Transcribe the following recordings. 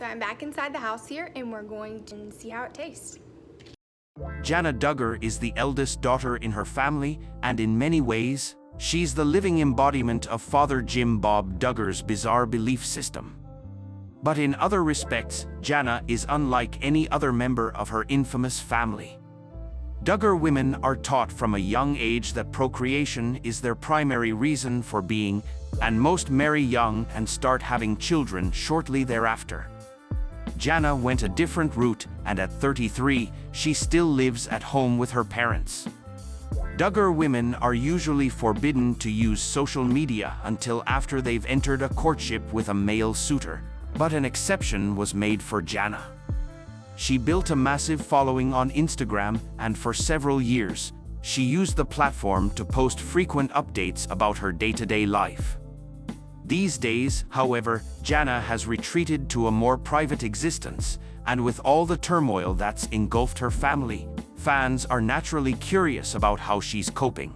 so I'm back inside the house here and we're going to see how it tastes. Jana Duggar is the eldest daughter in her family, and in many ways, she's the living embodiment of Father Jim Bob Duggar's bizarre belief system. But in other respects, Jana is unlike any other member of her infamous family. Duggar women are taught from a young age that procreation is their primary reason for being, and most marry young and start having children shortly thereafter. Jana went a different route, and at 33, she still lives at home with her parents. Duggar women are usually forbidden to use social media until after they've entered a courtship with a male suitor, but an exception was made for Jana. She built a massive following on Instagram, and for several years, she used the platform to post frequent updates about her day-to-day life. These days, however, Jana has retreated to a more private existence, and with all the turmoil that's engulfed her family, fans are naturally curious about how she's coping.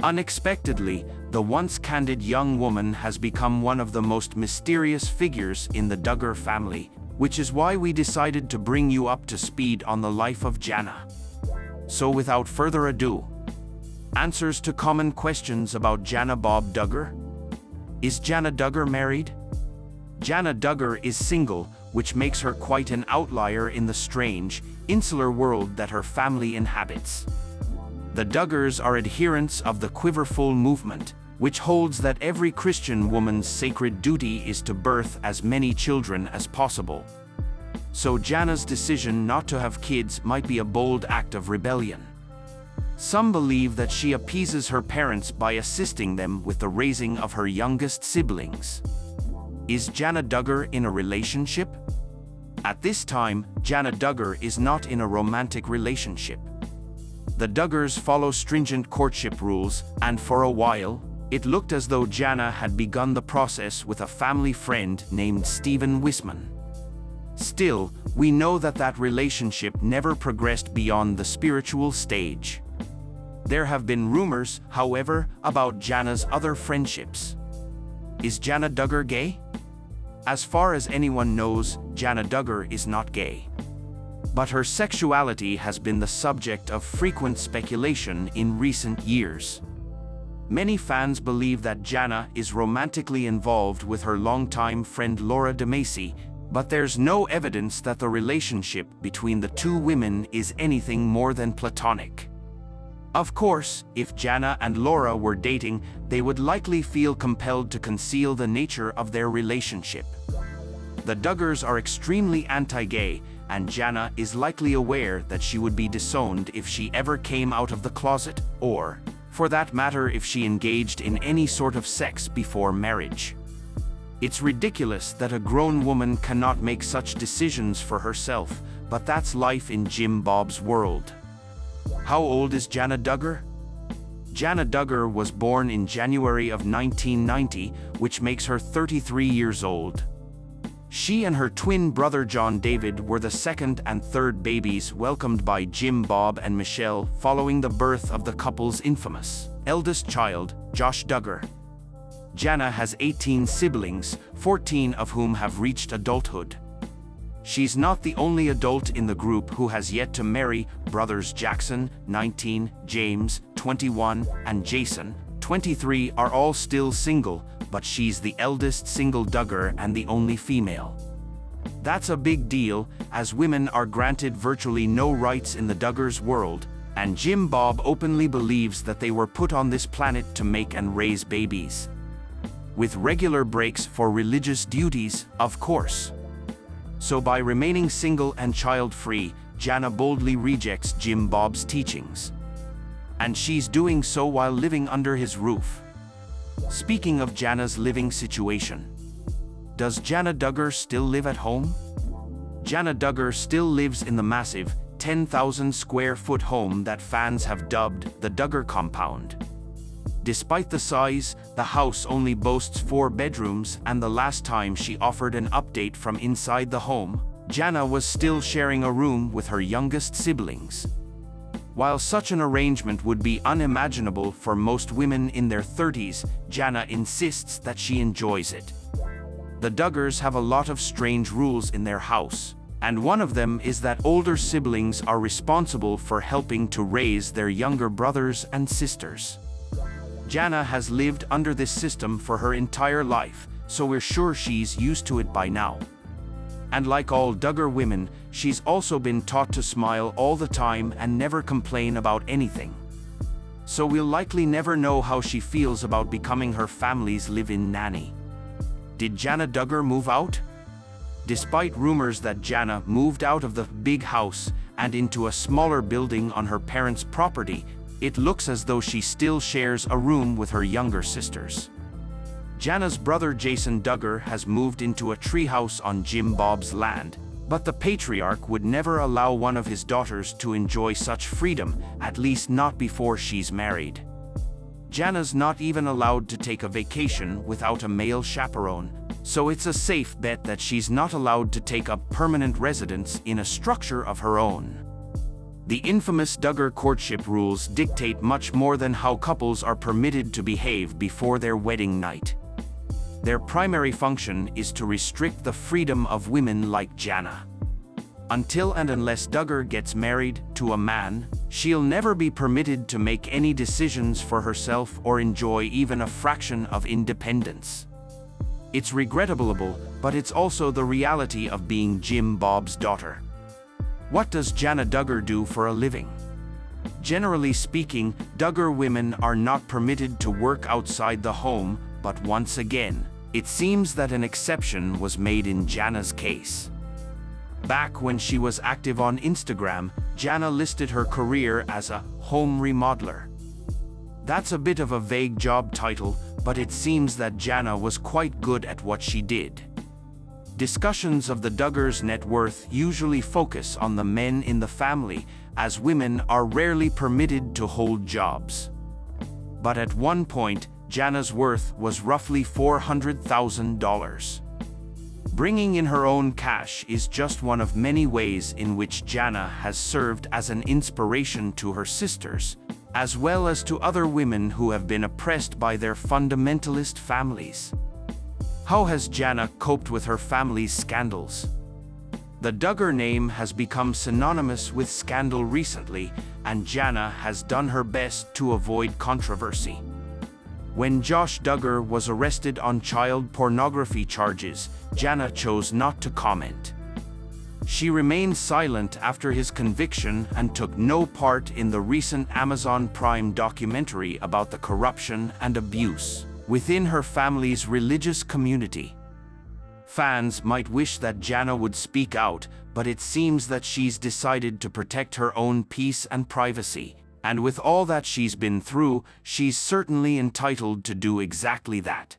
Unexpectedly, the once candid young woman has become one of the most mysterious figures in the Duggar family, which is why we decided to bring you up to speed on the life of Jana. So without further ado, answers to common questions about Jana Bob Duggar. Is Jana Duggar married? Jana Duggar is single, which makes her quite an outlier in the strange, insular world that her family inhabits. The Duggars are adherents of the Quiverful movement, which holds that every Christian woman's sacred duty is to birth as many children as possible. So Jana's decision not to have kids might be a bold act of rebellion. Some believe that she appeases her parents by assisting them with the raising of her youngest siblings. Is Jana Duggar in a relationship? At this time, Jana Duggar is not in a romantic relationship. The Duggars follow stringent courtship rules, and for a while, it looked as though Jana had begun the process with a family friend named Stephen Wisman. Still, we know that relationship never progressed beyond the spiritual stage. There have been rumors, however, about Jana's other friendships. Is Jana Duggar gay? As far as anyone knows, Jana Duggar is not gay. But her sexuality has been the subject of frequent speculation in recent years. Many fans believe that Jana is romantically involved with her longtime friend Laura DeMacy, but there's no evidence that the relationship between the two women is anything more than platonic. Of course, if Jana and Laura were dating, they would likely feel compelled to conceal the nature of their relationship. The Duggars are extremely anti-gay, and Jana is likely aware that she would be disowned if she ever came out of the closet, or, for that matter, if she engaged in any sort of sex before marriage. It's ridiculous that a grown woman cannot make such decisions for herself, but that's life in Jim Bob's world. How old is Jana Duggar? Jana Duggar was born in January of 1990, which makes her 33 years old. She and her twin brother John David were the second and third babies welcomed by Jim Bob and Michelle following the birth of the couple's infamous eldest child, Josh Duggar. Jana has 18 siblings, 14 of whom have reached adulthood. She's not the only adult in the group who has yet to marry. Brothers Jackson, 19, James, 21, and Jason, 23, are all still single, but she's the eldest single Duggar and the only female. That's a big deal, as women are granted virtually no rights in the Duggars' world, and Jim Bob openly believes that they were put on this planet to make and raise babies. With regular breaks for religious duties, of course. So by remaining single and child-free, Jana boldly rejects Jim Bob's teachings. And she's doing so while living under his roof. Speaking of Jana's living situation, does Jana Duggar still live at home? Jana Duggar still lives in the massive, 10,000 square foot home that fans have dubbed the Duggar compound. Despite the size, the house only boasts 4 bedrooms, and the last time she offered an update from inside the home, Jana was still sharing a room with her youngest siblings. While such an arrangement would be unimaginable for most women in their 30s, Jana insists that she enjoys it. The Duggars have a lot of strange rules in their house, and one of them is that older siblings are responsible for helping to raise their younger brothers and sisters. Jana has lived under this system for her entire life, so we're sure she's used to it by now. And like all Duggar women, she's also been taught to smile all the time and never complain about anything. So we'll likely never know how she feels about becoming her family's live-in nanny. Did Jana Duggar move out? Despite rumors that Jana moved out of the big house and into a smaller building on her parents' property, it looks as though she still shares a room with her younger sisters. Jana's brother Jason Duggar has moved into a treehouse on Jim Bob's land, but the patriarch would never allow one of his daughters to enjoy such freedom, at least not before she's married. Jana's not even allowed to take a vacation without a male chaperone, so it's a safe bet that she's not allowed to take up permanent residence in a structure of her own. The infamous Duggar courtship rules dictate much more than how couples are permitted to behave before their wedding night. Their primary function is to restrict the freedom of women like Jana. Until and unless Duggar gets married to a man, she'll never be permitted to make any decisions for herself or enjoy even a fraction of independence. It's regrettable, but it's also the reality of being Jim Bob's daughter. What does Jana Duggar do for a living? Generally speaking, Duggar women are not permitted to work outside the home, but once again, it seems that an exception was made in Jana's case. Back when she was active on Instagram, Jana listed her career as a home remodeler. That's a bit of a vague job title, but it seems that Jana was quite good at what she did. Discussions of the Duggars' net worth usually focus on the men in the family, as women are rarely permitted to hold jobs. But at one point, Jana's worth was roughly $400,000. Bringing in her own cash is just one of many ways in which Jana has served as an inspiration to her sisters, as well as to other women who have been oppressed by their fundamentalist families. How has Jana coped with her family's scandals? The Duggar name has become synonymous with scandal recently, and Jana has done her best to avoid controversy. When Josh Duggar was arrested on child pornography charges, Jana chose not to comment. She remained silent after his conviction and took no part in the recent Amazon Prime documentary about the corruption and abuse within her family's religious community. Fans might wish that Jana would speak out, but it seems that she's decided to protect her own peace and privacy. And with all that she's been through, she's certainly entitled to do exactly that.